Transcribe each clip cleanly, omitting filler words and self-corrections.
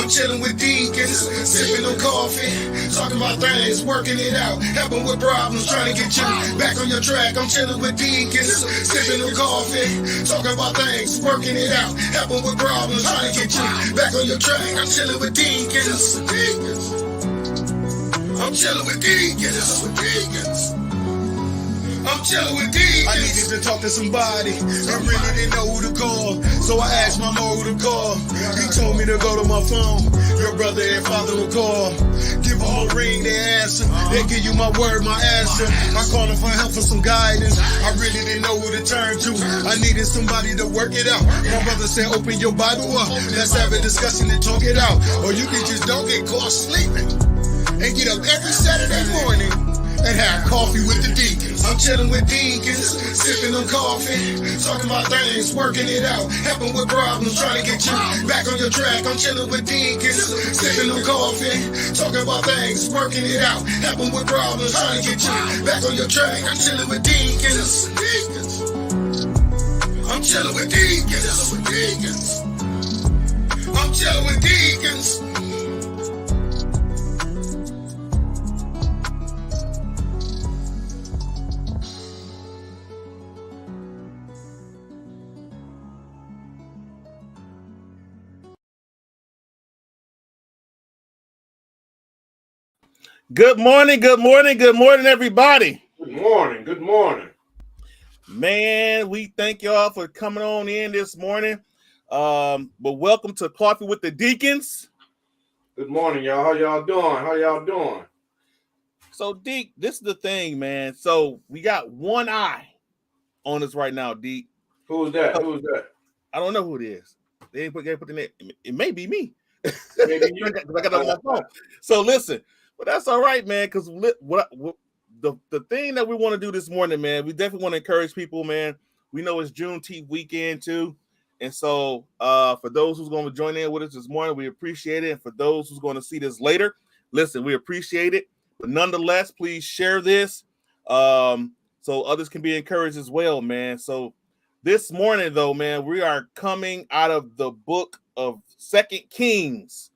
I'm chilling with Deacons, sipping on coffee, talking about things, working it out, helping with problems, trying to get you back on your track. I'm chilling with Deacons, sipping on coffee, talking about things, working it out, helping with problems, trying to get you back on your track. I'm chilling with Deacons. I'm chilling with Deacons. I'm chilling with Deacons. I needed to talk to somebody. I really didn't know who to call, so I asked my Lord who to call. He told me to go to my phone. Your brother and father will call. Give them a ring, they answer. They give you my word, my answer. I called them for help, for some guidance. I really didn't know who to turn to. I needed somebody to work it out. My brother said, open your Bible up. Let's have a discussion and talk it out. Or you can just don't get caught sleeping and get up every Saturday morning and have coffee with the Deacons. I'm chilling with Deacons, sipping on coffee, talking about things, working it out, helping with problems, trying to get you back on your track. I'm chilling with Deacons, sipping on coffee, talking about things, working it out, helping with problems, trying to get you back on your track. I'm chilling with Deacons. I'm chilling with Deacons. I'm chilling with Deacons. Good morning, everybody. Good morning. Man, we thank y'all for coming on in this morning. But welcome to Coffee with the Deacons. Good morning, y'all. How y'all doing? So, Deek, this is the thing, man. So we got one eye on us right now, Deek. Who's that? I don't know who it is. They ain't put the name. It may be me. Maybe you. I got it on my phone. So listen. But that's all right, man, because the thing that we want to do this morning, man, we definitely want to encourage people, man. We know it's Juneteenth weekend, too. And so for those who's going to join in with us this morning, we appreciate it. And for those who's going to see this later, listen, we appreciate it. But nonetheless, please share this so others can be encouraged as well, man. So this morning, though, man, we are coming out of the book of 2 Kings.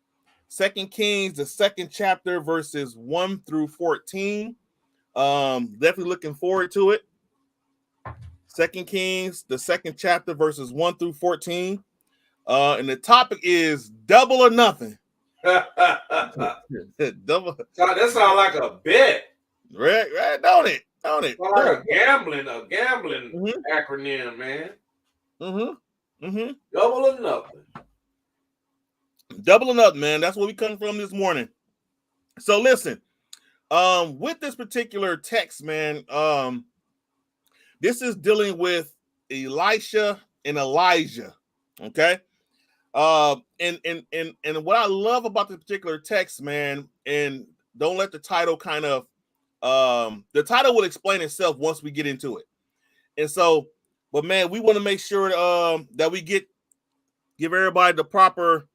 2 Kings, the second chapter, verses 1 through 14. Definitely looking forward to it. 2 Kings, the second chapter, verses 1 through 14. And the topic is double or nothing. Double. That sounds like a bet. Right, don't it? Sounds like a gambling acronym, man. Double or nothing. Doubling up, man. That's where we come from this morning. So listen, with this particular text, man, this is dealing with Elisha and Elijah. Okay. And what I love about this particular text, man, and don't let the title kind of the title will explain itself once we get into it. And so, but man, we want to make sure that we give everybody the proper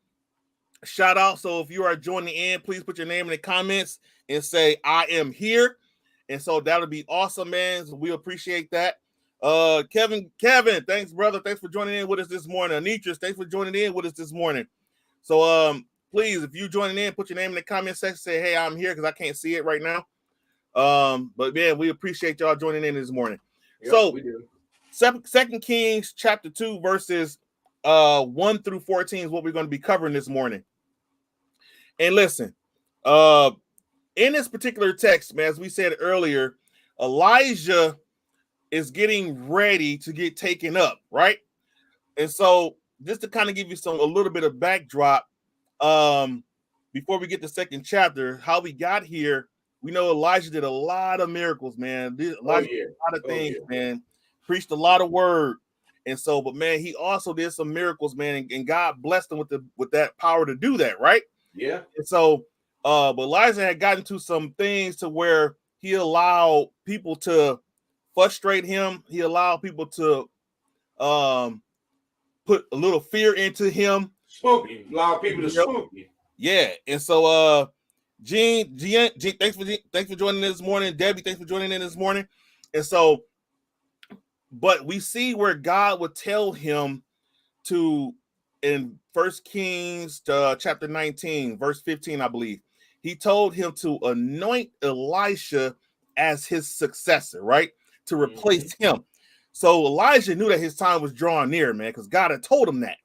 shout out. So if you are joining in, please put your name in the comments and say I am here. And so that'll be awesome, man. So we appreciate that. Kevin, thanks, brother. Thanks for joining in with us this morning. Anitris, thanks for joining in with us this morning. So please, if you joining in, put your name in the comment section. Say, hey, I'm here, because I can't see it right now. But man, we appreciate y'all joining in this morning. Yep, so we do. 2 Kings chapter 2, verses 1 through 14 is what we're going to be covering this morning. And listen, in this particular text, man, as we said earlier, Elijah is getting ready to get taken up, right? And so just to kind of give you a little bit of backdrop, before we get to the second chapter, how we got here, we know Elijah did a lot of miracles, man. Did a lot of things, man. Preached a lot of word. And so, but man, he also did some miracles, man, and God blessed him with that power to do that, right? Yeah. And so, but Elijah had gotten to some things to where he allowed people to frustrate him. He allowed people to put a little fear into him. Spooky. Allow people to spook you. Yeah. And so, Gene, thanks for joining in this morning. Debbie, thanks for joining in this morning. And so, but we see where God would tell him to in 1 Kings chapter 19, verse 15, I believe, he told him to anoint Elisha as his successor, right? To replace him. So Elijah knew that his time was drawing near, man, because God had told him that.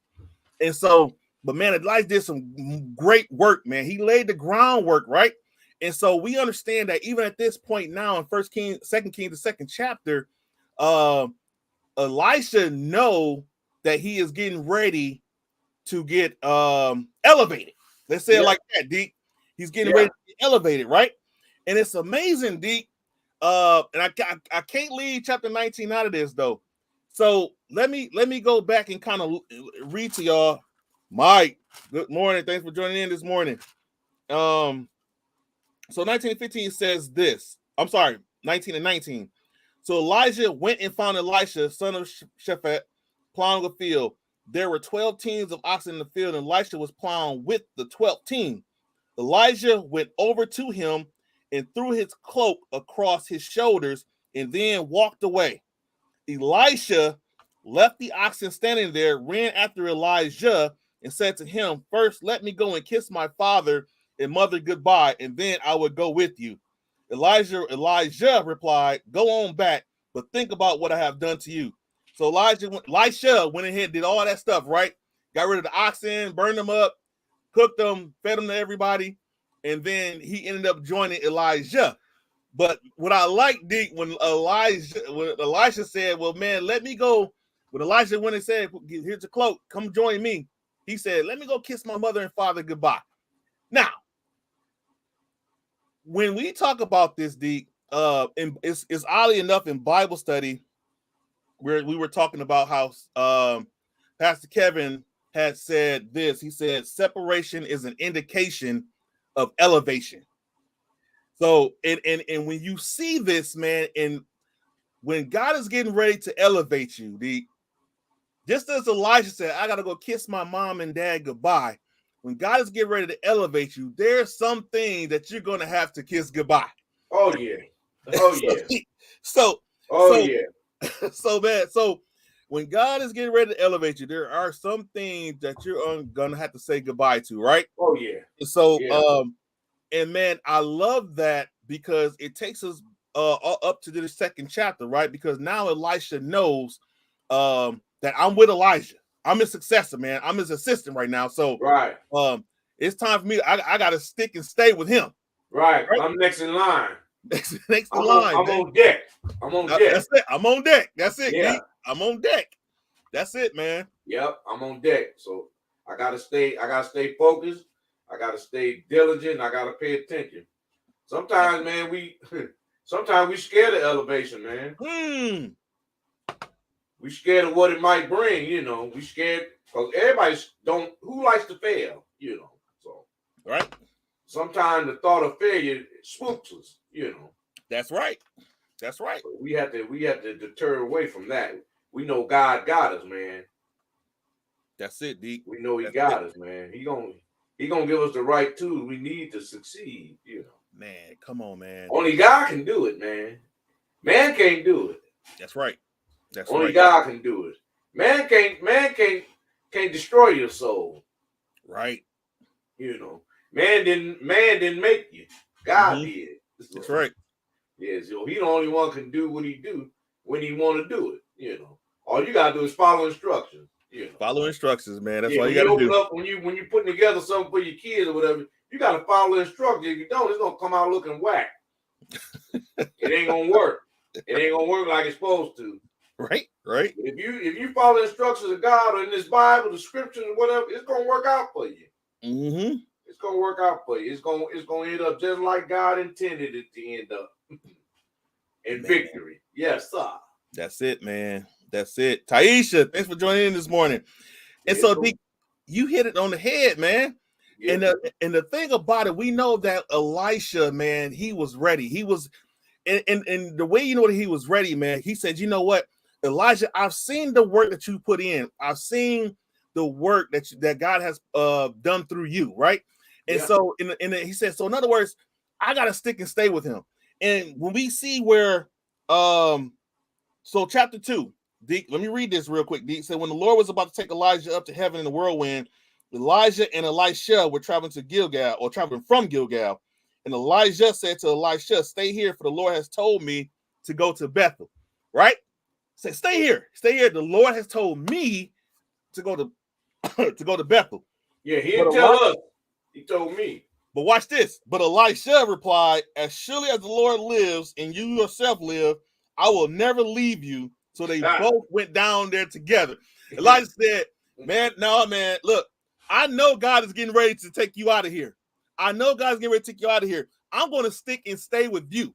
And so, but man, Elijah did some great work, man. He laid the groundwork, right? And so we understand that even at this point now in 1 Kings, 2 Kings, the second chapter, Elisha know that he is getting ready to get elevated. Let's say it like that, Deke. He's getting ready to get elevated, right? And it's amazing, Deke. And I can't leave chapter 19 out of this though. So let me go back and kind of read to y'all. Mike, good morning. Thanks for joining in this morning. So 19:15 says this. I'm sorry, 19 and 19. So Elijah went and found Elisha, son of Shaphat, plowing a field. There were 12 teams of oxen in the field, and Elisha was plowing with the 12th team. Elijah went over to him and threw his cloak across his shoulders and then walked away. Elisha left the oxen standing there, ran after Elijah, and said to him, "First, let me go and kiss my father and mother goodbye, and then I will go with you." Elijah replied, "Go on back, but think about what I have done to you." So Elisha went ahead and did all that stuff, right? Got rid of the oxen, burned them up, cooked them, fed them to everybody, and then he ended up joining Elijah. But what I like, Deke, when Elisha said, "Well, man, let me go." When Elisha went and said, "Here's a cloak, come join me," he said, "Let me go kiss my mother and father goodbye." Now, when we talk about this, Deke, it's oddly enough in Bible study where we were talking about how Pastor Kevin had said this. He said, "Separation is an indication of elevation." So, and when you see this, man, and when God is getting ready to elevate you, just as Elijah said, "I gotta go kiss my mom and dad goodbye." When God is getting ready to elevate you, there's something that you're gonna have to kiss goodbye. Oh yeah. Oh yeah. So man, so when God is getting ready to elevate you, there are some things that you're gonna have to say goodbye to, right? Oh yeah. And so and man, I love that because it takes us up to the second chapter, right? Because now Elisha knows that I'm with Elijah. I'm his successor, man. I'm his assistant right now. So right. It's time for me. I gotta stick and stay with him. Right. I'm next in line. Next in line. I'm on deck. I'm on deck. That's it. I'm on deck. That's it. Yeah. Pete. I'm on deck. That's it, man. Yep, I'm on deck. So I gotta stay focused. I gotta stay diligent. I gotta pay attention. Sometimes, man, we scared of elevation, man. We scared of what it might bring, you know. We scared because who likes to fail, you know. So right. Sometimes the thought of failure spooks us, you know. That's right. That's right. So we have to deter away from that. We know God got us, man. That's it, Deke. We know He got us, man. He gonna give us the right tools we need to succeed, you know. Man, come on, man. Only God can do it, man. Man can't do it. That's right. That's Only right. God can do it. Man can't destroy your soul. Right. You know. Man didn't make you. God did. That's right. Yeah, so He the only one can do what He do when He want to do it. You know. All you gotta do is follow instructions. You know. Follow instructions, man. That's all you gotta do. When you putting together something for your kids or whatever, you gotta follow instructions. If you don't, it's gonna come out looking whack. It ain't gonna work. It ain't gonna work like it's supposed to. Right, right. If you follow the instructions of God or in this Bible, the scriptures, or whatever, it's gonna work out for you. It's gonna work out for you. It's gonna end up just like God intended it to end up in victory. Yes, sir. That's it, man. That's it. Taisha, thanks for joining in this morning. And so you hit it on the head, man. Yeah. And the thing about it, we know that Elisha, man, he was ready. He was, and the way you know that he was ready, man, he said, "You know what, Elijah, I've seen the work that you put in. I've seen the work that God has done through you, right?" And so he said, so in other words, I gotta stick and stay with him. And when we see where so chapter 2, Deke, let me read this real quick. Deke said, when the Lord was about to take Elijah up to heaven in the whirlwind, Elijah and Elisha were traveling to Gilgal, or traveling from Gilgal. And Elijah said to Elisha, stay here, for the Lord has told me to go to Bethel. Right? Say, stay here. Stay here. The Lord has told me to go to to go to Bethel. Yeah, he didn't tell us. He told me. But watch this. But Elisha replied, as surely as the Lord lives and you yourself live, I will never leave you. So they both went down there together. Elijah said, man, look, I know God is getting ready to take you out of here. I know God's getting ready to take you out of here. I'm going to stick and stay with you.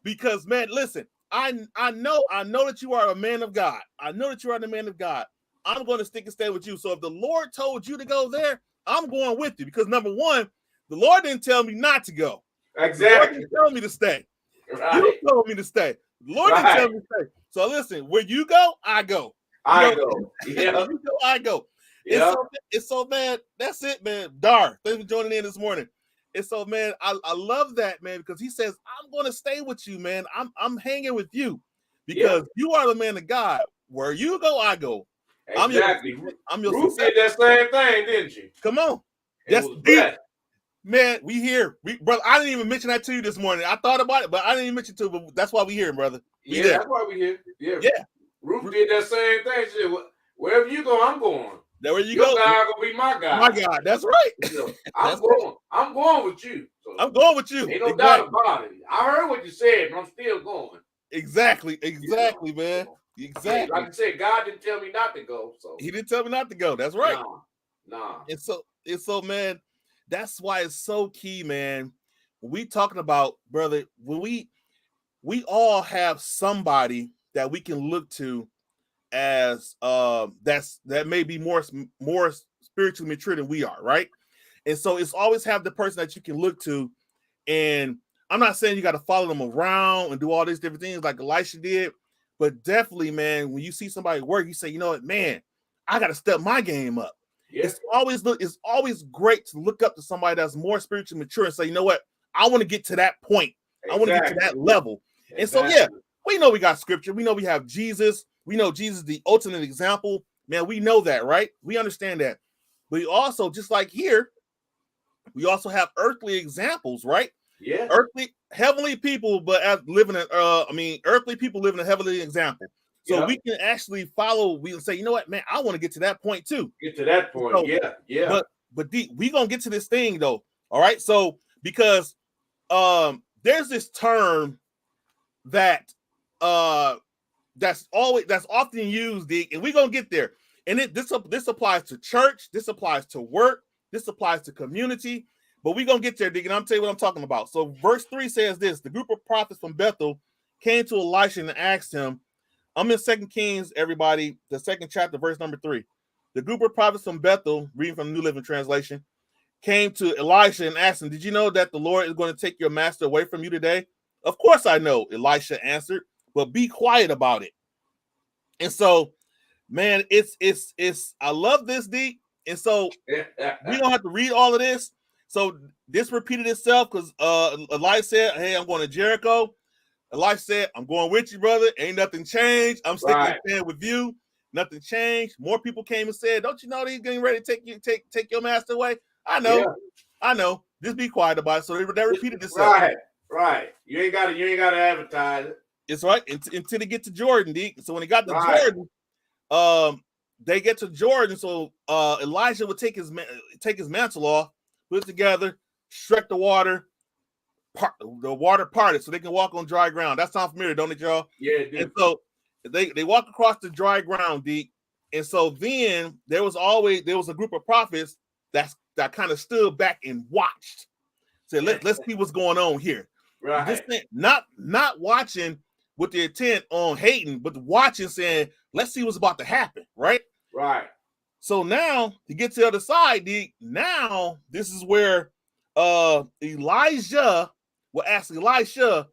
Because, man, listen, I know that you are a man of God. I know that you are the man of God. I'm going to stick and stay with you. So if the Lord told you to go there, I'm going with you. Because number one, the Lord didn't tell me not to go. Exactly. The Lord didn't tell me to stay. Right. You told me to stay. The Lord didn't tell me to stay. So listen, where you go, I go. I go. Yeah. You go, I go. Yeah. It's so, man, that's it, man. Dar, thanks for joining in this morning. It's so, man, I love that, man, because he says, I'm going to stay with you, man. I'm hanging with you because you are the man of God. Where you go, I go. Exactly. I'm your Ruth did that same thing, didn't she? Come on. That's deep. Man, we here. Brother, I didn't even mention that to you this morning. I thought about it, but I didn't even mention it to you, but that's why we here, brother. That's why we here. Yeah. Ruth did that same thing. She said, wherever you go, I'm going. Where you Your go, God gonna be my God. My God, that's right. You know, I'm going with you. So I'm going with you. Ain't no doubt about it. I heard what you said, but I'm still going. Exactly, man. Exactly. Like I said, God didn't tell me not to go. So he didn't tell me not to go. That's right. Nah. It's so, man. That's why it's so key, man. When we talking about, brother, when we all have somebody that we can look to as that may be more spiritually mature than we are, right? And so it's always have the person that you can look to. And I'm not saying you got to follow them around and do all these different things like Elisha did, but definitely, man, when you see somebody work, you say, you know what, man, I got to step my game up. Yeah. It's always great to look up to somebody that's more spiritually mature and say, you know what, I want to get to that point. Exactly. I want to get to that level. Exactly. And so, yeah, we know we got scripture. We know we have Jesus. We know Jesus is the ultimate example. Man, we know that, right? We understand that. But we also, just like here, we also have earthly examples, right? Yeah. Heavenly people, but earthly people living a heavenly example. So we can actually follow. We can say, you know what, man, I want to get to that point too. Get to that point, so, yeah. But we gonna get to this thing though. All right. So because there's this term that that's often used, Dick, and we're gonna get there. And this applies to church, this applies to work, this applies to community, but we're gonna get there, Dick, and I'm telling you what I'm talking about. So verse 3 says this: the group of prophets from Bethel came to Elisha and asked him. I'm in 2 Kings, everybody, the 2nd chapter, verse number 3. The group of prophets from Bethel, reading from the New Living Translation, came to Elisha and asked him, did you know that the Lord is going to take your master away from you today? Of course I know, Elisha answered, but be quiet about it. And so, man, it's I love this, D. And so we don't have to read all of this. So this repeated itself because Elisha said, hey, I'm going to Jericho. Elisha said, I'm going with you, brother. Ain't nothing changed. I'm sticking with you. Nothing changed. More people came and said, don't you know that he's getting ready to take your master away? I know. Yeah. I know. Just be quiet about it. So they repeated itself. Right. You ain't got to advertise it. It's right. Until they get to Jordan, D. So when they got to Jordan, they get to Jordan. So Elijah would take his mantle off, put it together, struck the water. The water parted so they can walk on dry ground. That sounds familiar, don't it, y'all? Yeah, it did. And so they walk across the dry ground, Deep. And so then there was a group of prophets that kind of stood back and watched. Said, let's see what's going on here. Right. This thing, not watching with the intent on hating, but watching, saying, let's see what's about to happen, right? Right. So now to get to the other side, Deep, now this is where Elijah will ask Elisha,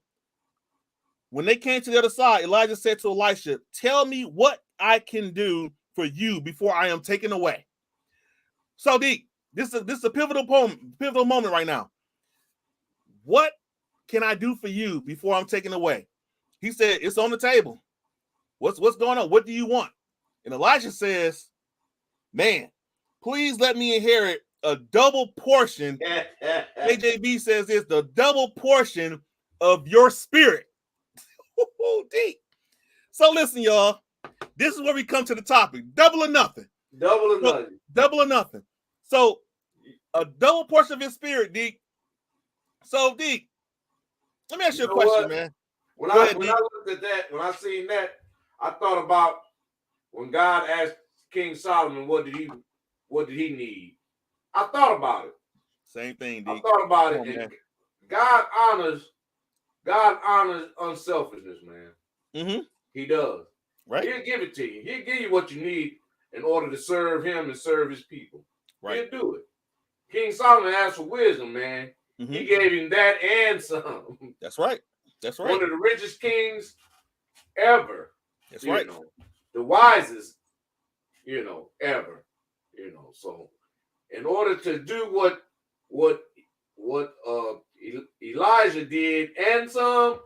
when they came to the other side, Elijah said to Elisha, tell me what I can do for you before I am taken away. So this is a pivotal moment right now. What can I do for you before I'm taken away? He said, it's on the table. What's going on? What do you want? And Elijah says, man, please let me inherit a double portion. KJV says it's the double portion of your spirit. Deep. So listen, y'all. This is where we come to the topic. Double or nothing. Double or nothing. Double or nothing. So a double portion of his spirit, Deke. So, Deke, let me ask you a question, what? man. When I looked at that, when I seen that, I thought about when God asked King Solomon, what did he need? I thought about it. Same thing, Deke. I thought about it. And God honors unselfishness, man. Mm-hmm. He does. Right. He'll give it to you. He'll give you what you need in order to serve him and serve his people. Right. He'll do it. King Solomon asked for wisdom, man. Mm-hmm. He gave him that and some. That's right. That's right. One of the richest kings ever. That's right. Know, the wisest, ever. So in order to do what Elijah did and some,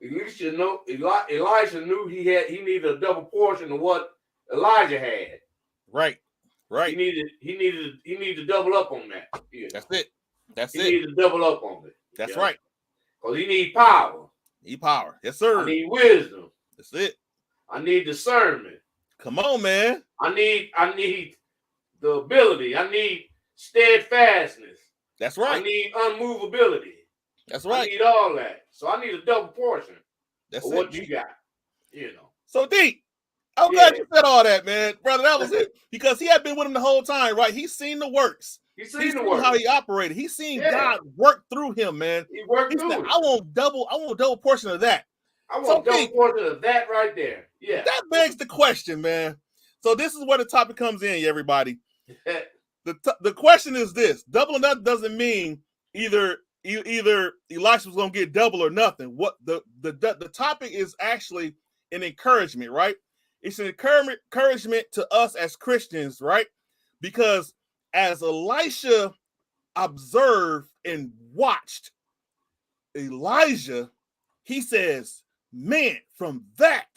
Elisha knew he needed a double portion of what Elijah had. Right. Right. He needed to double up on that. That's it. He needed to double up on it. That's right. Because he need power. Need power. Yes, sir. I need wisdom. That's it. I need discernment. Come on, man. I need the ability. I need steadfastness. That's right. I need unmovability. That's right. I need all that. So I need a double portion of it. what you got. So, Deke, I'm glad you said all that, man. Brother, that was it. Because he had been with him the whole time, right? He's seen the works. He's seen how he operated. He's seen God work through him, man. He worked through said, it. I want double portion of that. I want double portion of that right there. Yeah. That begs the question, man. So this is where the topic comes in, everybody. The question is this: double or nothing doesn't mean either Elisha was gonna get double or nothing. What the topic is actually an encouragement, right? It's an encouragement to us as Christians, right? Because as Elisha observed and watched Elijah, he says, man, from that,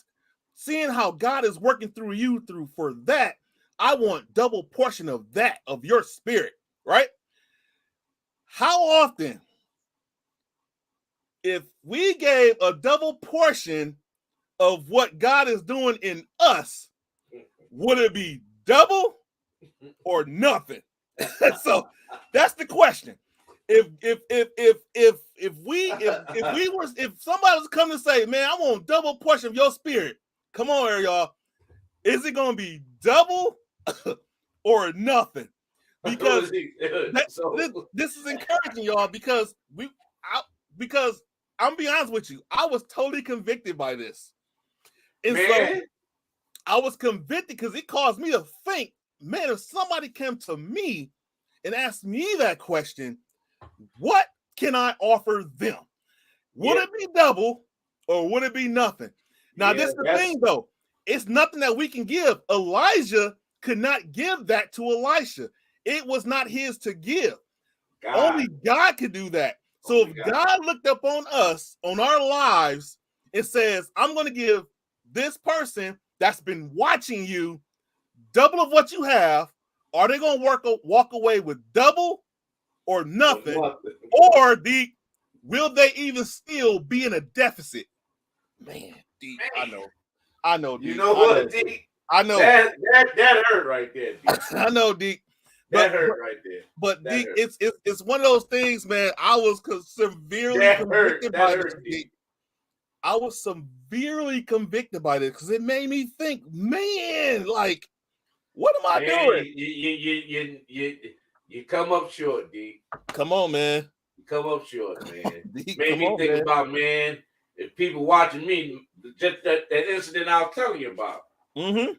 seeing how God is working through you for that, I want double portion of that, of your spirit, right? How often, if we gave a double portion of what God is doing in us, would it be double or nothing? So that's the question. If somebody was coming to say, man, I want double portion of your spirit, come on here, y'all. Is it gonna be double or nothing? Because this is encouraging y'all, because I'm be honest with you, I was totally convicted by this. And so I was convicted because it caused me to think, man, if somebody came to me and asked me that question, what can I offer them? Would it be double or would it be nothing? Now, this is the thing, though. It's nothing that we can give. Elijah could not give that to Elisha. It was not his to give. Only God could do that. So if God looked up on us, on our lives, and says, I'm going to give this person that's been watching you double of what you have, are they going to walk away with double or nothing? Or will they even still be in a deficit? Man, D, I know, D. You know what, D? I know. That hurt right there, D. I know, D. That hurt right there. But D, it's one of those things, man. I was severely convicted by this, D. I was severely convicted by this because it made me think, man, like, what am I doing? You come up short, D. Come on, man. You come up short, man. D, made me think about, man, if people watching me, just that incident I was telling you about. Mm-hmm.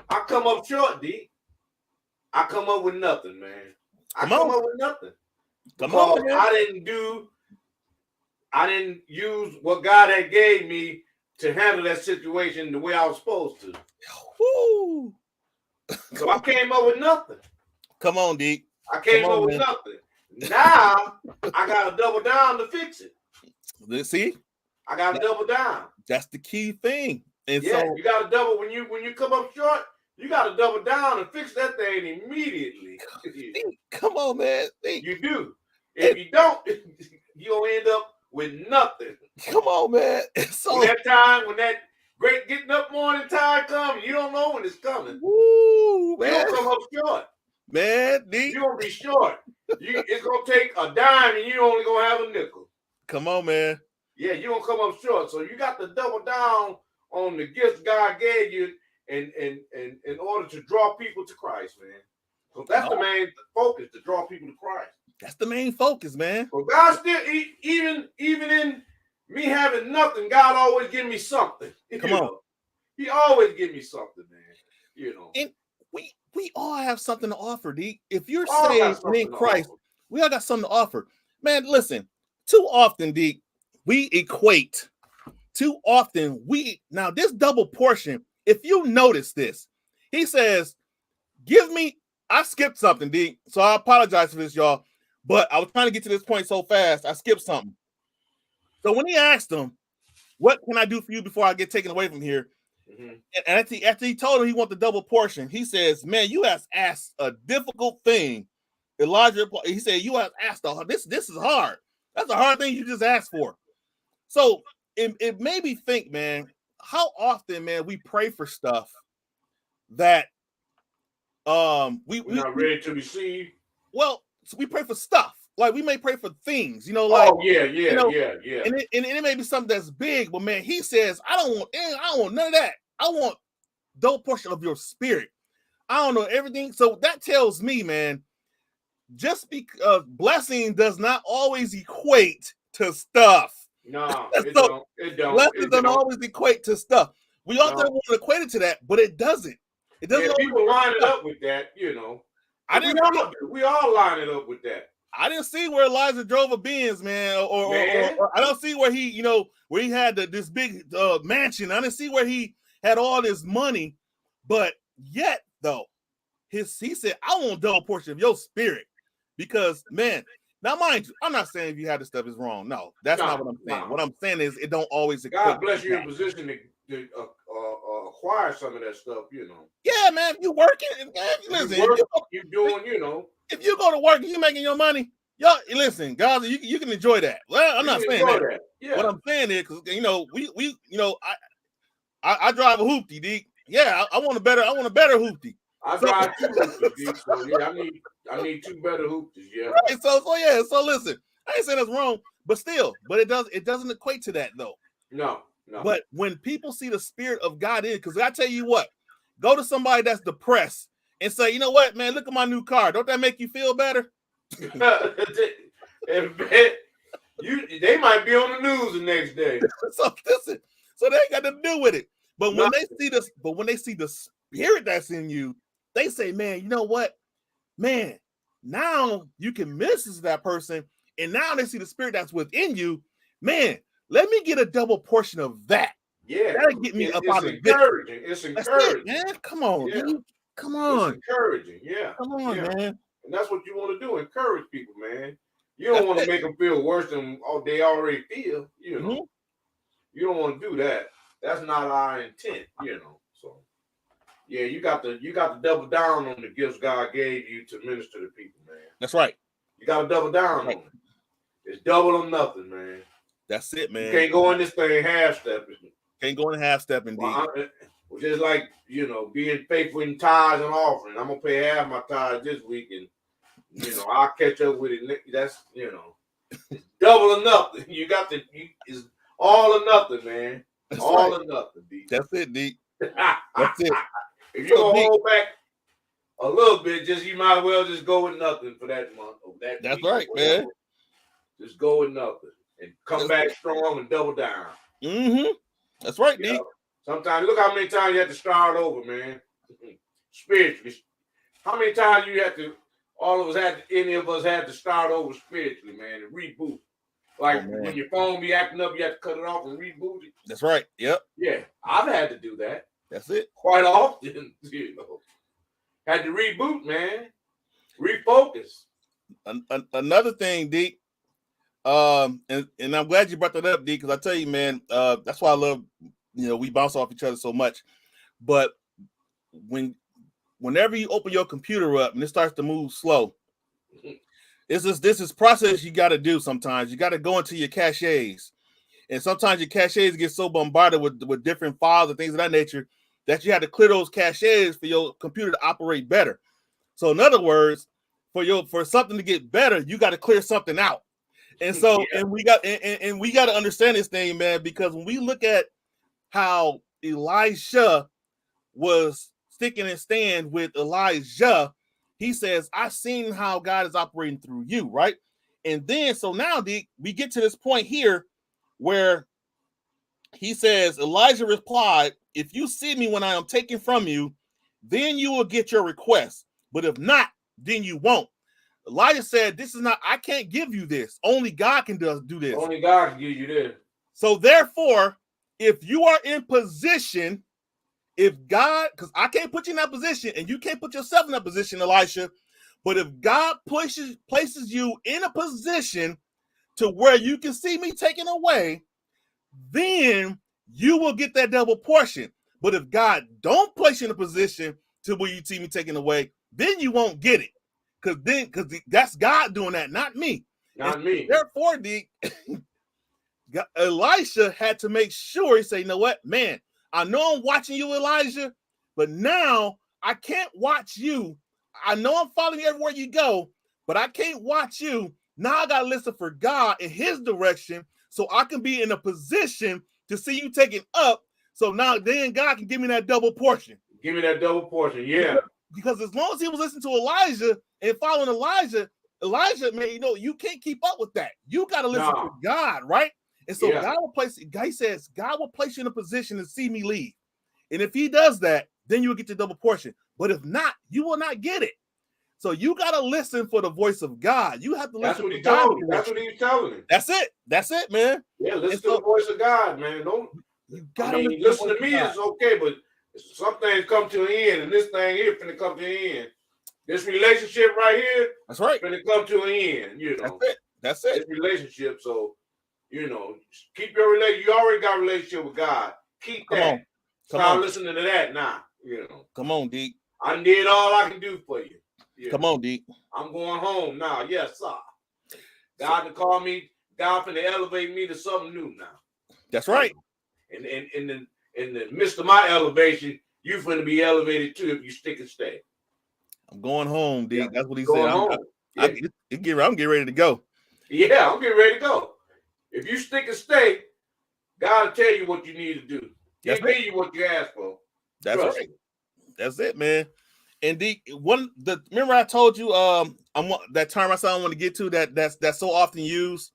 I come up short, D. I come up with nothing, man. I come up with nothing. Come on, man. I didn't use what God had gave me to handle that situation the way I was supposed to. Woo. So I came up with nothing. Come on, D. I came up with nothing. Now I gotta double down to fix it. See? I gotta double down. That's the key thing. And yeah, so you gotta double when you come up short. You gotta double down and fix that thing immediately. come on, man. You do. If you don't, you'll end up with nothing. Come on, man. So when that great getting up morning time comes, you don't know when it's coming. Woo, man. You'll come up short. Man, you're gonna be short. It's gonna take a dime and you're only gonna have a nickel. Come on, man. Yeah, you're gonna come up short. So you got to double down on the gifts God gave you and in order to draw people to Christ, man. So that's the main focus, to draw people to Christ. That's the main focus, man. But God still, even in me having nothing, God always give me something. Come on. He always give me something, man. And we all have something to offer, D. If you're saved in Christ, we all got something to offer. Man, listen, too often, D, we equate. Too often, now this double portion, if you notice this, he says, give me, I skipped something, D, so I apologize for this, y'all, but I was trying to get to this point so fast, I skipped something. So when he asked him, what can I do for you before I get taken away from here? Mm-hmm. And after he told him he want the double portion, he says, man, you have asked a difficult thing. Elijah, he said, you have asked, this is hard. That's a hard thing you just asked for. So it made me think, man, how often, man, we pray for stuff that we're not ready to receive. Well, so we pray for stuff. Like we may pray for things, like yeah. And it may be something that's big, but man, he says, I don't want none of that. I want double portion of your spirit. I don't know everything. So that tells me, man, just because blessing does not always equate to stuff. No, it don't. Blessings don't always equate to stuff. We often want to equate it to that, but it doesn't. It doesn't. Yeah, people line it up with that, we all line it up with that. I didn't see where Elijah drove a Benz, man, or I don't see where he, where he had this big mansion. I didn't see where he had all this money, but yet though, he said, "I want double portion of your spirit," because man. Now, mind you, I'm not saying if you have this stuff is wrong. No, that's not what I'm saying. No. What I'm saying is it don't always. God bless you in position to acquire some of that stuff, Yeah, man. If you working, listen. You doing, If you go to work and you making your money, y'all listen, guys. You can enjoy that. Well, I'm not saying that. Yeah. What I'm saying is, because I drive a hoopty, D. Yeah, I want a better hoopty. I drive two hoopties, so yeah, I need two better hoopties, yeah. Right, so listen, I ain't saying that's wrong, but it doesn't equate to that though. No. But when people see the spirit of God in, because I tell you what, go to somebody that's depressed and say, you know what, man, look at my new car. Don't that make you feel better? They might be on the news the next day. So listen, so they ain't got to do with it. But when they see the spirit that's in you, they say, man, you know what? Man, now you can minister to that person, and now they see the spirit that's within you. Man, let me get a double portion of that. Yeah, that'll get me up out of it. It's encouraging, man. Come on, dude. Come on. It's encouraging, yeah. Come on, man. And that's what you want to do, encourage people, man. You don't want to make them feel worse than they already feel, Mm-hmm. You don't want to do that. That's not our intent, So yeah, you got to double down on the gifts God gave you to minister to people, man. That's right. You got to double down on it. It's double or nothing, man. That's it, man. You can't go in this thing half-stepping. Can't go in half-stepping, well, just like, being faithful in tithes and offering. I'm going to pay half my tithes this week, and, I'll catch up with it. That's, it's double or nothing. It's all or nothing, man. That's all right. or nothing, D. That's it, D. That's it. If you're going to hold back a little bit, you might as well just go with nothing for that month. Or that That's week, right, man. Just go with nothing and come back strong and double down. Mm-hmm. That's right, D. Sometimes, look how many times you have to start over, man. Spiritually. How many times any of us had to start over spiritually, man, and reboot. Like when your phone be acting up, you have to cut it off and reboot it. That's right. Yep. Yeah, I've had to do that. That's it. Quite often, Had to reboot, man. Refocus. Another thing, D. And I'm glad you brought that up, D, because I tell you, man, that's why I love, we bounce off each other so much. But whenever you open your computer up and it starts to move slow, this is process you got to do. Sometimes you got to go into your caches, and sometimes your caches get so bombarded with different files and things of that nature that you have to clear those caches for your computer to operate better. So in other words, for something to get better, you got to clear something out. And so, yeah. and we got to understand this thing, man, because when we look at how Elisha was sticking and stand with Elijah, he says, I've seen how God is operating through you, right? And then, so now we get to this point here where he says, Elijah replied, if you see me when I am taken from you, then you will get your request. But if not, then you won't. Elijah said, this is not, I can't give you this. Only God can do this. Only God can give you this. So therefore, if you are in position, if God, because I can't put you in that position and you can't put yourself in that position, Elisha, but if God places you in a position to where you can see me taken away, then you will get that double portion. But if God don't place you in a position to where you see me taken away, then you won't get it. Because that's God doing that, not me. Not me. Therefore, Elisha had to make sure, he said, you know what, man, I know I'm watching you, Elijah, but now I can't watch you. I know I'm following you everywhere you go, but I can't watch you. Now I got to listen for God in his direction so I can be in a position to see you taken up. So now then God can give me that double portion. Give me that double portion, yeah. Because as long as he was listening to Elijah and following Elijah, man, you can't keep up with that. You got to listen to God, right? And so God will place, he says, God will place you in a position to see me leave. And if he does that, then you will get the double portion. But if not, you will not get it. So you got to listen for the voice of God. You have to listen. That's what he told him. That's what he was telling him. That's it, man. Yeah, listen to the voice of God, man. You gotta listen to me is okay, but some things come to an end, and this thing here finna come to an end. This relationship right here, that's right, finna come to an end. That's it. This relationship, so keep your relationship. You already got a relationship with God. Keep that. Start listening to that now. Come on, Deke. I did all I can do for you. Come on, Deke. I'm going home now. Yes, sir. God to call me. God finna elevate me to something new now. That's right. And in the midst of my elevation, you finna be elevated too if you stick and stay. I'm going home, Deke. Yeah, that's what he said. I'm getting ready to go. Yeah, I'm getting ready to go. If you stick and stay, God will tell you what you need to do. He'll give you what you ask for. That's right. That's it, man. And remember I told you that term I said I want to get to that's so often used,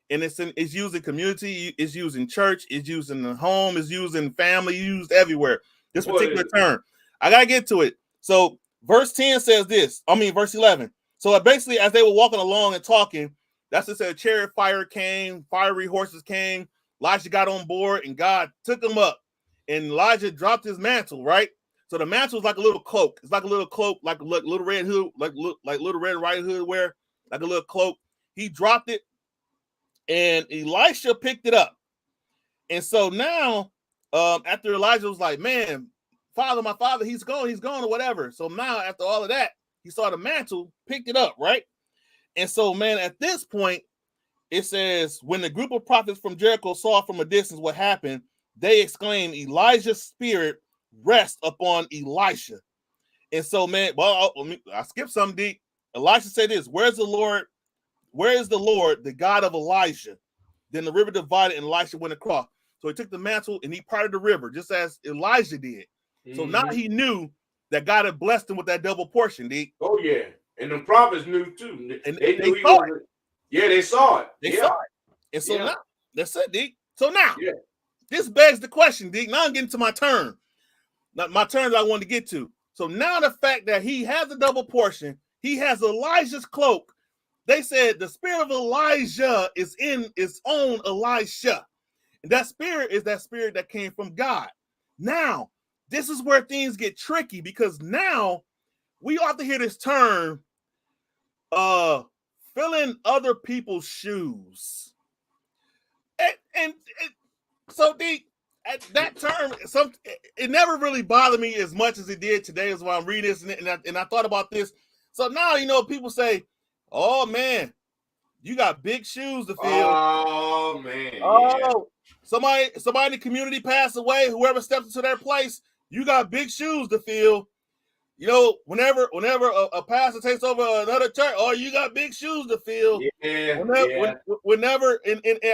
and it's used in community, it's used in church, it's used in the home, it's used in family, used everywhere. This particular term, I gotta get to it. So verse 10 says this. Verse 11. So basically, as they were walking along and talking, that's what said. Chariot fire came, fiery horses came. Elijah got on board, and God took him up, and Elijah dropped his mantle. Right. So the mantle is like a little cloak. It's like a little cloak, like a little red hood, like little Red Riding Hood wear, like a little cloak. He dropped it, and Elisha picked it up. And so now, after Elijah was like, man, my father, he's gone, or whatever. So now, after all of that, he saw the mantle, picked it up, right? And so, man, at this point, it says, when the group of prophets from Jericho saw from a distance what happened, they exclaimed, Elijah's spirit rest upon Elisha. And so, man, I skipped some deep. Elisha said this, where is the Lord, the God of Elijah? Then the river divided and Elisha went across. So he took the mantle and he parted the river, just as Elijah did. So now he knew that God had blessed him with that double portion, D. Oh, yeah. And the prophets knew too. And they saw it. Yeah, they saw it. They saw it. And so now, that's it, D. So now, this begs the question, D. Now I'm getting to my turn. My turn that I wanted to get to. So now the fact that he has a double portion, he has Elijah's cloak. They said the spirit of Elijah is on Elisha. And that spirit is that spirit that came from God. Now, this is where things get tricky, because now we often hear this term, filling other people's shoes. And so that term, it never really bothered me as much as it did today as when I'm reading this, and I thought about this. So now, people say, oh man, you got big shoes to fill. Oh man. Oh, somebody in the community passed away, whoever steps into their place, you got big shoes to fill. Whenever a pastor takes over another church, oh, you got big shoes to fill. Yeah. Whenever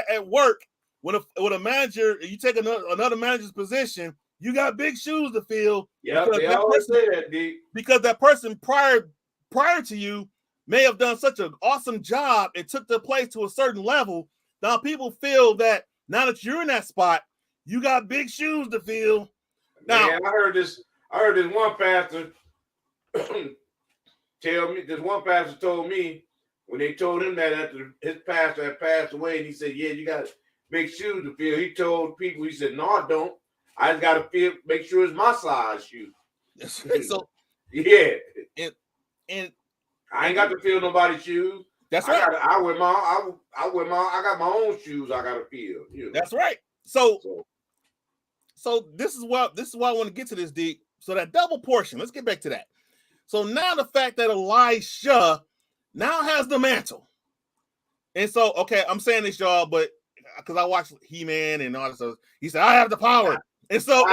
at work, when a manager, you take another manager's position, you got big shoes to fill. Yeah, they always say that, D. Because that person prior to you may have done such an awesome job and took their place to a certain level. Now people feel that now that you're in that spot, you got big shoes to fill. Now, man, I heard this one pastor tell me. This one pastor told me when they told him that after his pastor had passed away, and he said, "Yeah, you got big shoes to fill." He told people, he said, "No, I don't. I just got to make sure it's my size shoe." So yeah, and I ain't got to fill nobody's shoes. That's right. I got my own shoes I got to fill. That's right. So this is why I want to get to this, D. So that double portion, let's get back to that. So now the fact that Elisha now has the mantle. And so, okay, I'm saying this, y'all, but because I watched He-Man and all this stuff, he said, I have the power. And so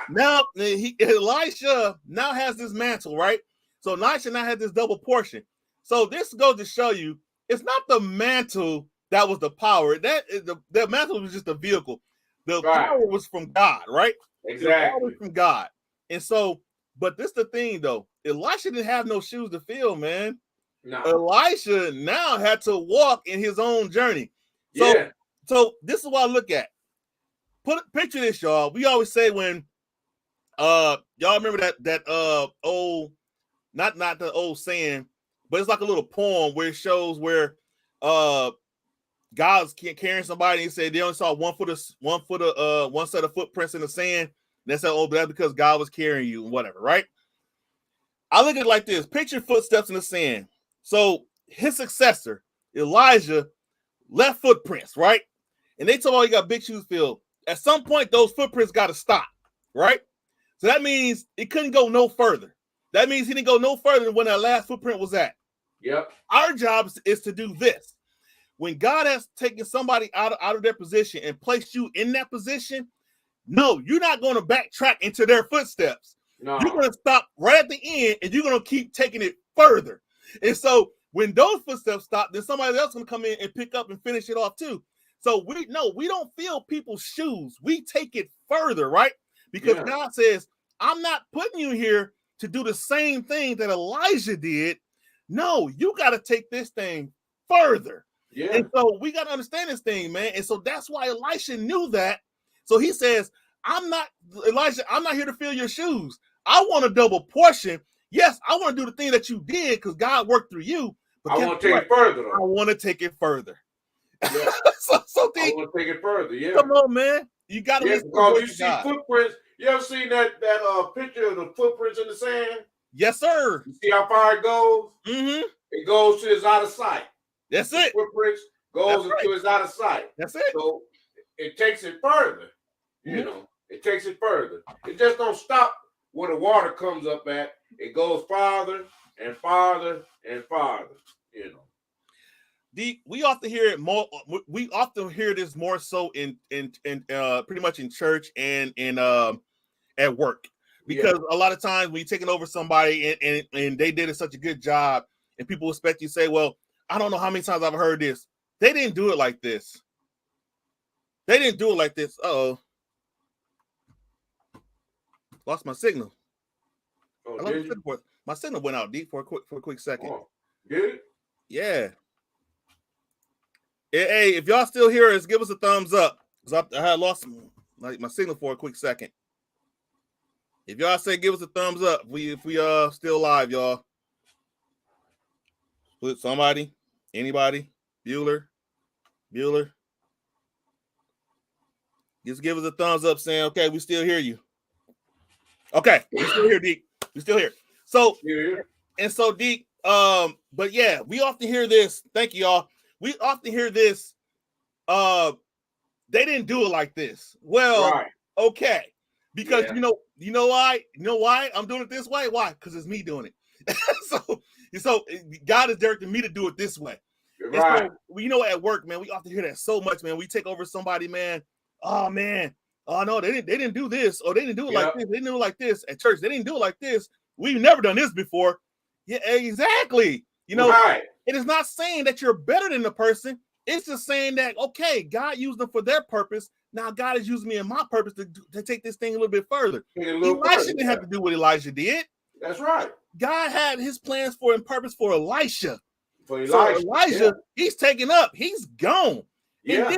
now Elisha now has this mantle, right? So Elisha now has this double portion. So this goes to show you, it's not the mantle that was the power. The mantle was just a vehicle. The power was from God, right? Exactly. The power was from God. And so, but this is the thing, though. Elisha didn't have no shoes to fill, man. No. Elisha now had to walk in his own journey. So this is what I look at. Picture this, y'all. We always say when y'all remember that old, not the old saying, but it's like a little poem where it shows where God's carrying somebody, and he said they only saw one set of footprints in the sand. And they said, oh, but that's because God was carrying you and whatever, right? I look at it like this. Picture footsteps in the sand. So his successor, Elijah, left footprints, right? And they told him, oh, you got big shoes filled. At some point, those footprints got to stop, right? So that means it couldn't go no further. That means he didn't go no further than when that last footprint was at. Yep. Our job is to do this. When God has taken somebody out of their position and placed you in that position, no, you're not going to backtrack into their footsteps. No. You're going to stop right at the end, and you're going to keep taking it further. And so when those footsteps stop, then somebody else is going to come in and pick up and finish it off too. So we don't fill people's shoes. We take it further, right? Because God says, I'm not putting you here to do the same thing that Elijah did. No, you got to take this thing further. Yeah. And so we got to understand this thing, man. And so that's why Elisha knew that. So he says, Elijah, I'm not here to fill your shoes. I want a double portion. Yes, I want to do the thing that you did because God worked through you. But I want to take it further, though. I want to take it further. Yeah. so I want to take it further, yeah. Come on, man. You got to listen because you see footprints. You ever seen that picture of the footprints in the sand? Yes, sir. You see how far it goes? Mm-hmm. It goes to it's out of sight. That's it. Footprints goes until it's out of sight. That's it. So it takes it further. You know, it takes it further. It just don't stop where the water comes up at. It goes farther and farther and farther. You know. We often hear it more. We often hear this more so in pretty much in church and in at work, because a lot of times when you're taking over somebody and they did such a good job, and people expect you to say, "Well, I don't know how many times I've heard this. They didn't do it like this. They didn't do it like this." Uh-oh. Lost my signal. Oh, my signal went out deep for a quick second. Oh, did it? Yeah. Hey, if y'all still hear us, give us a thumbs up. Because I had lost my signal for a quick second. If y'all say give us a thumbs up, if we still live, y'all. Put somebody, anybody, Bueller. Just give us a thumbs up saying, okay, we still hear you. Okay, we still here, Deke. We still here. So, and so, Deke, But yeah, we often hear this. Thank you, y'all. We often hear this. They didn't do it like this. Well, Right. okay. Because Yeah. you know why? You know why I'm doing it this way? Why? Because it's me doing it. so God is directing me to do it this way. Right. So, at work, man, we often hear that so much, man. We take over somebody, man. Oh man. Oh no, they didn't do this, or they didn't do it like this. They didn't do it like this at church. They didn't do it like this. We've never done this before. Yeah, exactly. Right. It is not saying that you're better than the person. It's just saying that, okay, God used them for their purpose. Now God is using me in my purpose to take this thing a little bit further. Elisha didn't have to do what Elijah did. That's right. God had his plans for and purpose for Elisha. For Elijah, he's taken up. He's gone. Yeah.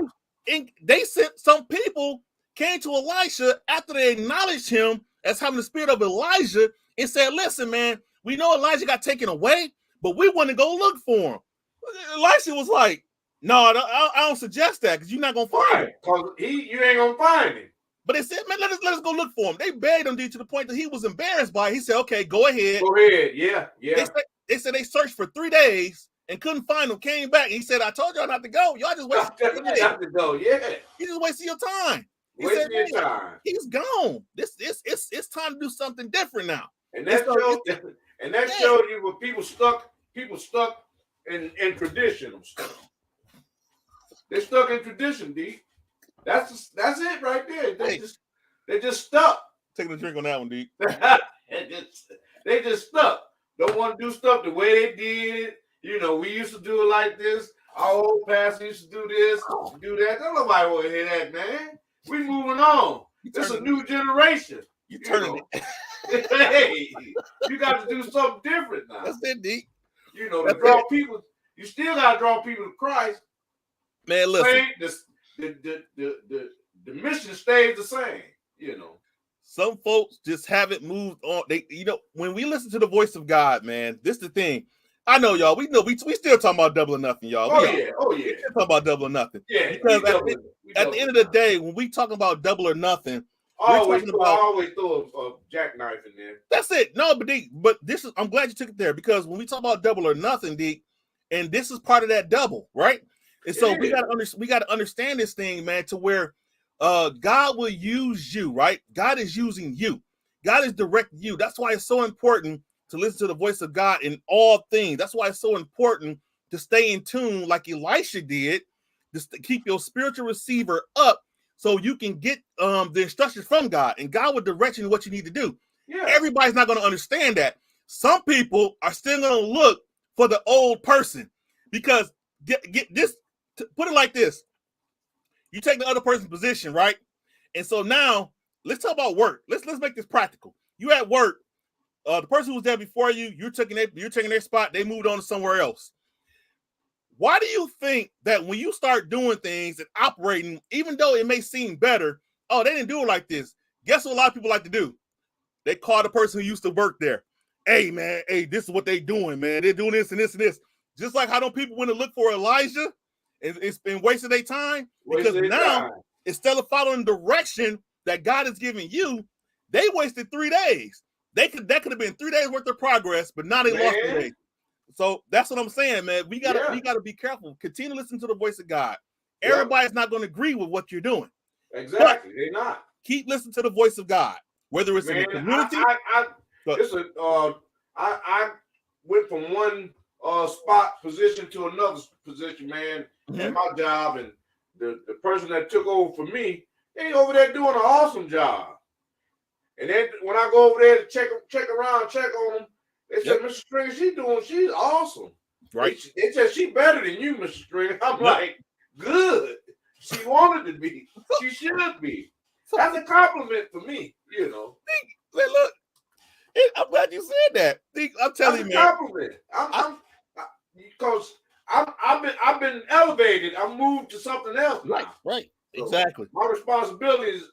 And they sent some people, came to Elisha after they acknowledged him as having the spirit of Elijah and said, listen, man, we know Elijah got taken away, but we want to go look for him. Elisha was like, no, I don't suggest that because you're not going to find him. Because you ain't going to find him. But they said, man, let us go look for him. They begged him to the point that he was embarrassed by it. He said, okay, go ahead. Go ahead. Yeah. They said they searched for 3 days and couldn't find him, came back. And he said, I told y'all not to go. Y'all just wasted not to go. Yeah. You just wasted your time. Wasting your time. He's gone. It's time to do something different now. And that shows you what people stuck in tradition. They're stuck in tradition, D. That's it right there. They just stuck. Taking a drink on that one, D. they just stuck. Don't want to do stuff the way they did. We used to do it like this. Our old pastor used to do this, do that. Don't nobody want to hear that, man. We moving on. It's a new generation. You turning it. Hey, you got to do something different now. That's it, D. To draw people. You still got to draw people to Christ. Man, listen. The mission stays the same. Some folks just haven't moved on. When we listen to the voice of God, man, this is the thing. I know, y'all. We still talking about double or nothing, y'all. Oh yeah. We're still talking about double or nothing. Yeah. Because at the end of the day, when we talking about double or nothing, I always throw a jackknife in there. That's it. No, but this is. I'm glad you took it there because when we talk about double or nothing, D, and this is part of that double, right? And so we gotta understand this thing, man, to where God will use you, right? God is using you. God is directing you. That's why it's so important to listen to the voice of God in all things. That's why it's so important to stay in tune like Elisha did, just to keep your spiritual receiver up so you can get the instructions from God. And God will direct you in what you need to do. Yeah. Everybody's not going to understand that. Some people are still going to look for the old person because get this. Put it like this. You take the other person's position, right? And so now let's talk about work. Let's make this practical. You at work, the person who was there before you, you're taking their spot, they moved on to somewhere else. Why do you think that when you start doing things and operating, even though it may seem better, oh, they didn't do it like this. Guess what a lot of people like to do? They call the person who used to work there. Hey, man, this is what they doing, man. They're doing this and this and this. Just like how don't people went to look for Elijah? It's been wasting their time because now instead of following the direction that God is giving you, they wasted 3 days. That could have been 3 days worth of progress, but now they lost 3 days. So that's what I'm saying, man. We gotta be careful. Continue to listen to the voice of God. Everybody's not going to agree with what you're doing. Exactly, they're not. Keep listening to the voice of God, whether it's in the community. I went from one spot position to another position, man, at my job, and the person that took over for me, they over there doing an awesome job. And then when I go over there to check on them, they said, Mr. Stringer, she's awesome. Right. They said she better than you, Mr. Stringer. I'm like, good. She wanted to be. She should be. That's a compliment for me, Look, I'm glad you said that. I'm telling you, man. Compliment. Because I've been elevated. I'm moved to something else now. Right. Exactly. So my responsibility is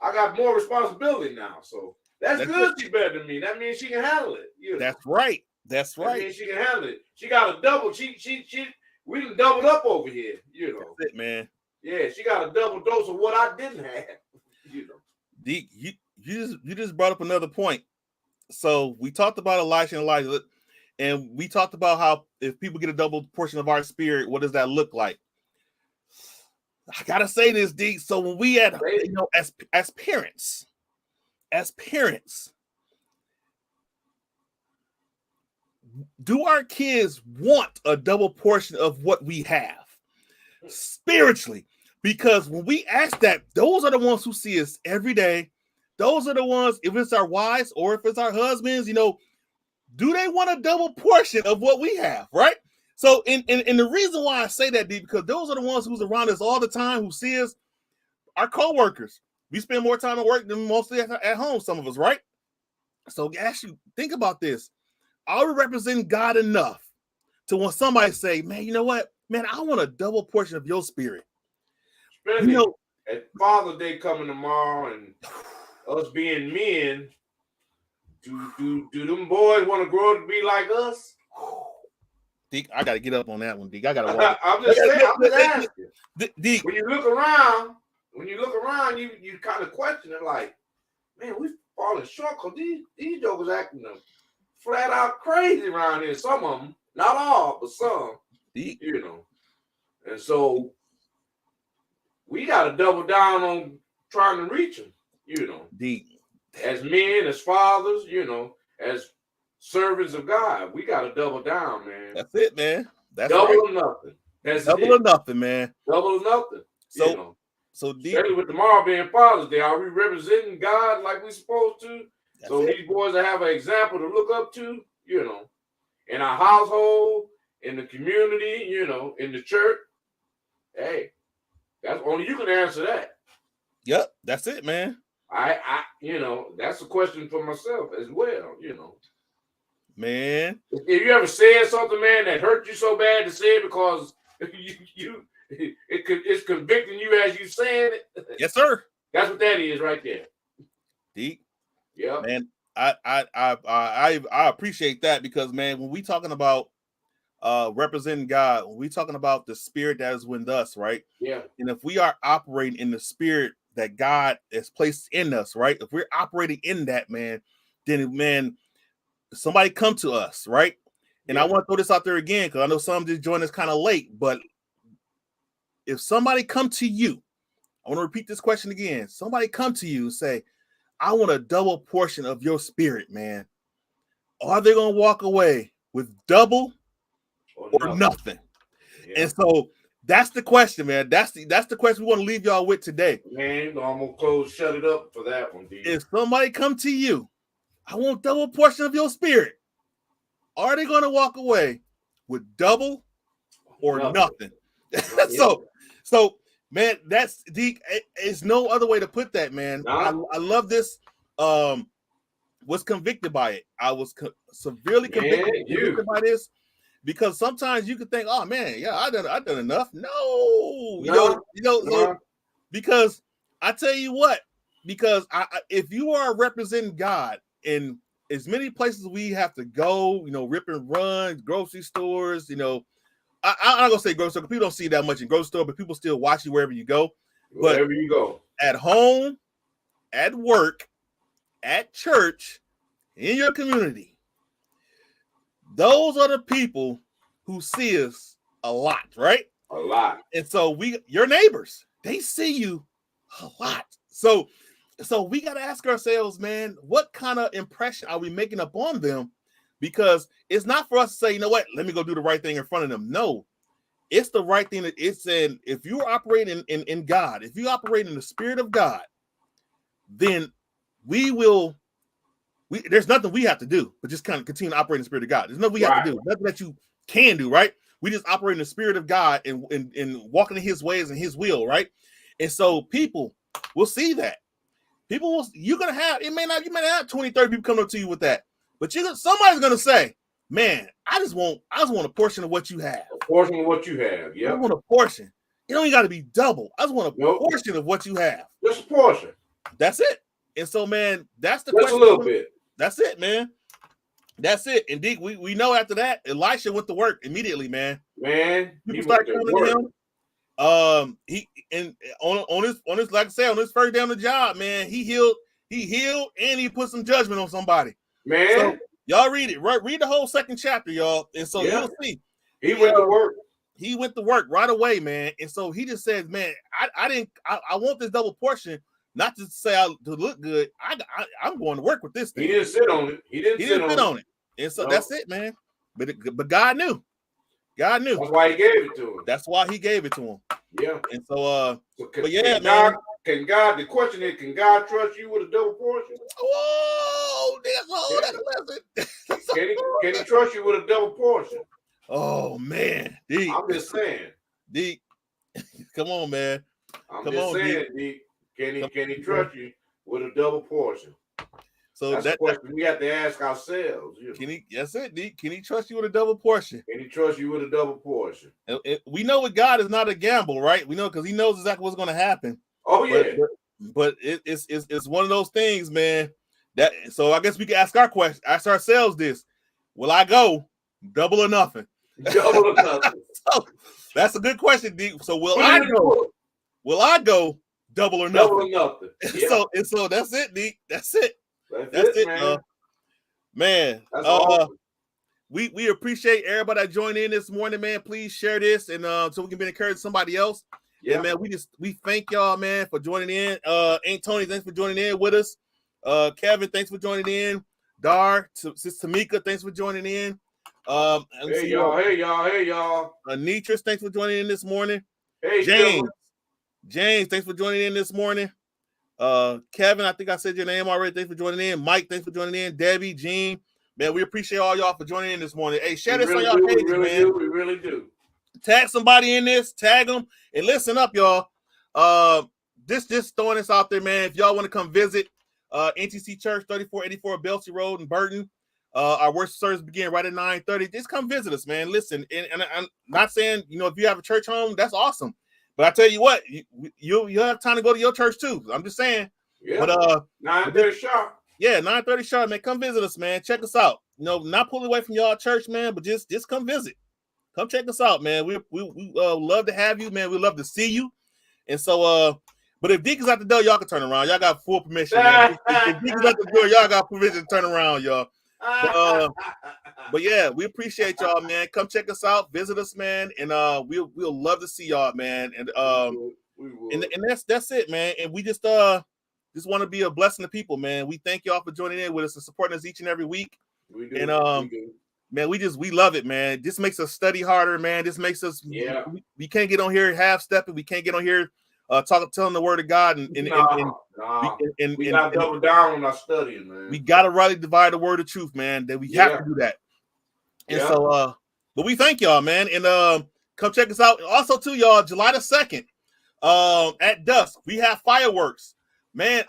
I got more responsibility now. So that's good. She's better than me. That means she can handle it. That's right. That means she can handle it. She got a double. We done doubled up over here. That's it, man. Yeah, she got a double dose of what I didn't have. You just brought up another point. So we talked about Elisha and Elijah. And we talked about how if people get a double portion of our spirit, what does that look like? I gotta say this, D. So when we as parents, do our kids want a double portion of what we have spiritually? Because when we ask that, those are the ones who see us every day. Those are the ones, if it's our wives or if it's our husbands, do they want a double portion of what we have, right? So, and the reason why I say that, D, because those are the ones who's around us all the time, who see us, our co-workers. We spend more time at work than mostly at home, some of us, right? So actually, think about this. Are we representing God enough to when somebody say, man, you know what? Man, I want a double portion of your spirit. Especially at Father's Day coming tomorrow and us being men, do them boys want to grow up to be like us? Deke, I got to get up on that one, Deke. I got to watch. I'm just saying, I'm just asking. Deke, when you look around, you kind of question it like, man, we falling short because these jokers acting flat out crazy around here. Some of them, not all, but some, Deke. And so we got to double down on trying to reach them, Deke. As men, as fathers, as servants of God, we got to double down, man. That's it, man. That's double right. or nothing. That's double or nothing, man. Double or nothing. So especially with tomorrow being Father's Day, are we representing God like we're supposed to? These boys will have an example to look up to, in our household, in the community, in the church. Hey, that's only you can answer that. Yep, that's it, man. That's a question for myself as well, Man. If you ever said something, man, that hurt you so bad to say it because it's convicting you as you saying it. Yes, sir. That's what that is right there. Deep. Yeah. Man, I appreciate that because, man, when we talking about representing God, when we talking about the spirit that is with us, right? Yeah. And if we are operating in the spirit that God has placed in us, right? If we're operating in that, man, then, man, somebody come to us, right? And I want to throw this out there again because I know some just joined us kind of late, but if somebody come to you, I want to repeat this question again. Somebody come to you and say, I want a double portion of your spirit, man. Are they going to walk away with double or nothing? Yeah. And so that's the question, man. That's the question we want to leave y'all with today. Man, I'm going to shut it up for that one, dude. If somebody come to you, I want double portion of your spirit. Are they going to walk away with double or nothing? So, man, that's Deke. It's no other way to put that, man. No. I love this. Was convicted by it. I was severely convicted by this because sometimes you could think, "Oh man, yeah, I done enough." No, so, because I tell you what, because if you are representing God in as many places we have to go, rip and run, grocery stores, I'm not gonna say grocery store because people don't see that much in grocery store, but people still watch you wherever you go. Wherever you go, at home, at work, at church, in your community, those are the people who see us a lot, right? A lot. And so your neighbors, they see you a lot. So we got to ask ourselves, man, what kind of impression are we making up on them? Because it's not for us to say, you know what, let me go do the right thing in front of them. No, it's the right thing. That it's saying, if you're operating in God, if you operate in the spirit of God, then there's nothing we have to do, but just kind of continue to operate in the spirit of God. There's nothing we have to do, nothing that you can do, right? We just operate in the spirit of God and walking in his ways and his will, right? And so people will see that. You may not have 20, 30 people coming up to you with that, but somebody's gonna say, man, I just want a portion of what you have. A portion of what you have, yeah. I want a portion. It don't even gotta be double. I just want a portion of what you have. Just a portion. That's it. And so, man, that's the question. Just a little bit. That's it, man. That's it. Indeed, we know after that, Elisha went to work immediately, man. People started coming to him. He on his like I said, on his first day on the job, man, he healed and he put some judgment on somebody. Man, Y'all read it. Right, read the whole second chapter, y'all, and so you'll see. He went to work. He went to work right away, man, and so he just says, "Man, I want this double portion, not to say to look good. I'm going to work with this thing." He didn't sit on it. He didn't sit on it. And so that's it, man. But God knew. God knew. That's why he gave it to him. That's why he gave it to him. Yeah. And so, but yeah, man. God, the question is, can God trust you with a double portion? Whoa, that's a lesson. Can he trust you with a double portion? Oh man, D. I'm just saying. D. Come on, man. I'm just saying, D. Can he trust you with a double portion? So that's the question we have to ask ourselves. You know? Can he? That's it, D. Can he trust you with a double portion? Can he trust you with a double portion? We know with God is not a gamble, right? We know because He knows exactly what's going to happen. Oh yeah. But it's one of those things, man. That so I guess we can ask ourselves this: will I go double or nothing? Double or nothing. So, that's a good question, D. So will I go? Will I go double or nothing? Double or nothing. Yeah. So that's it, D. That's it. That's it, man. Man. That's awesome. We appreciate everybody that joined in this morning, man. Please share this and so we can be encouraging somebody else. Yeah, man. We thank y'all, man, for joining in. Aunt Tony, thanks for joining in with us. Kevin, thanks for joining in. Dar, Sister Tamika, thanks for joining in. Hey y'all. Nitras, thanks for joining in this morning. Hey, James, thanks for joining in this morning. Kevin, I think I said your name already. Thanks for joining in. Mike, thanks for joining in. Debbie, Jean, man, we appreciate all y'all for joining in this morning. Hey, share this on y'all pages, man. We really do. Tag somebody in this, tag them, and listen up, y'all. Just throwing this out there, man. If y'all want to come visit NTC Church, 3484 Belsey Road in Burton, our worship service begin right at 9:30. Just come visit us, man. Listen, and I'm not saying, if you have a church home, that's awesome. But I tell you what, you'll have time to go to your church too. I'm just saying. Yeah. But 9:30 sharp. Yeah, 9:30 sharp, man. Come visit us, man. Check us out. Not pulling away from y'all church, man, but just come visit. Come check us out, man. We love to have you, man. We love to see you. And so, but if Deacons at the door, y'all can turn around. Y'all got full permission, man. If Deacons at the door, y'all got permission to turn around, y'all. But yeah, we appreciate y'all, man. Come check us out, visit us, man, and we'll love to see y'all, man. And and that's it, man. And we just want to be a blessing to people, man. We thank y'all for joining in with us and supporting us each and every week. We do. And man, we love it, man. This makes us study harder, man. This makes us we can't get on here half-stepping. We can't get on here telling the word of God and we gotta double down on our studying, man. We gotta rightly divide the word of truth, man. That we have to do that. And so but we thank y'all, man. And come check us out. Also, too, y'all, July the 2nd, at dusk, we have fireworks. Man,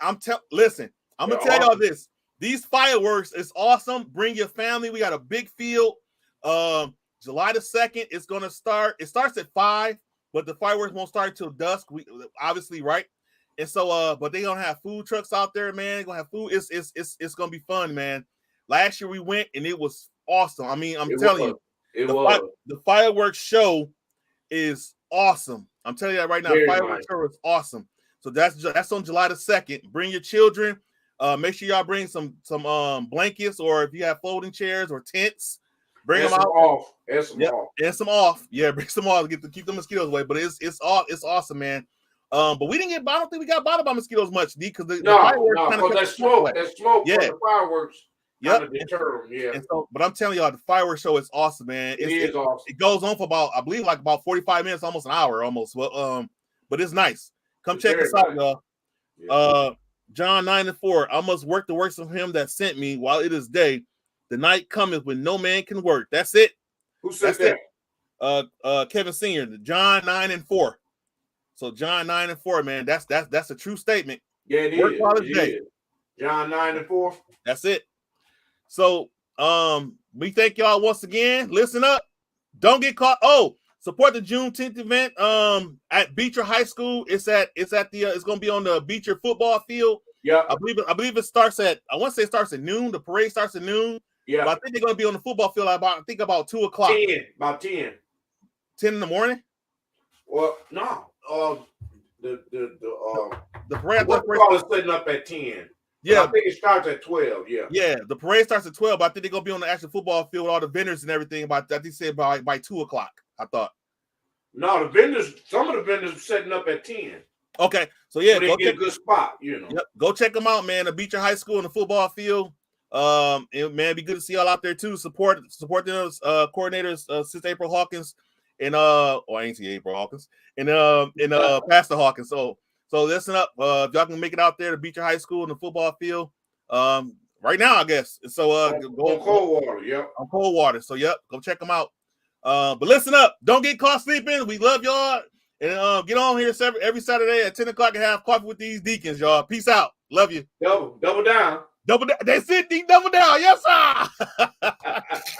listen, I'm gonna tell y'all this. These fireworks is awesome. Bring your family. We got a big field. July the 2nd, it's gonna start. It starts at 5, but the fireworks won't start until dusk. We obviously, right? And so, but they're gonna have food trucks out there, man. They're gonna have food. It's gonna be fun, man. Last year we went and it was awesome. I mean, I'm telling you, the fireworks show is awesome. I'm telling you that right now. The fireworks show is awesome. So that's on July the 2nd. Bring your children. Make sure y'all bring some blankets, or if you have folding chairs or tents, bring them out. And some off. Yeah, bring some off to keep the mosquitoes away. But it's awesome, man. But we didn't get. I don't think we got bothered by mosquitoes much, D, because the fireworks kind of that smoke from the fireworks. Yep. Deter them, yeah. And so, but I'm telling y'all, the fireworks show is awesome, man. It is awesome. It goes on for about, I believe, like about 45 minutes, almost an hour, almost. But it's nice. Come check us out, y'all. Yeah. John 9:4. I must work the works of him that sent me while it is day. The night cometh when no man can work. That's it. Who said that? Kevin Senior. John 9:4. So John 9:4, man. That's a true statement. Yeah, it work is. while it's day. John 9:4. That's it. So we thank y'all once again. Listen up. Don't get caught. Support the Juneteenth event at Beecher High School. It's gonna be on the Beecher football field. Yeah. I believe it starts at, I want to say it starts at noon. The parade starts at noon. Yeah. But I think they're gonna be on the football field about 2 o'clock. 10. 10 in the morning? Well, no. The parade is setting up at 10. Yeah, I think it starts at 12. Yeah. Yeah, the parade starts at 12, but I think they're gonna be on the actual football field with all the vendors and everything. I think they said by 2:00. I thought. No, the vendors. Some of the vendors are setting up at 10. Okay, so yeah, so they go get check a good spot. You know. Yep, go check them out, man. The Beecher High School and the football field. And man, it'd be good to see y'all out there too. Support those coordinators, Sister April Hawkins, and I ain't see April Hawkins, and Pastor Hawkins. So listen up, if y'all can make it out there to Beecher High School and the football field, right now, I guess. So on Coldwater, yep. On Coldwater. So yep, go check them out. But listen up, don't get caught sleeping. We love y'all. And get on here every Saturday at 10 o'clock and have coffee with these deacons, y'all. Peace out. Love you. Double down. That's it, D. Double down. Yes, sir.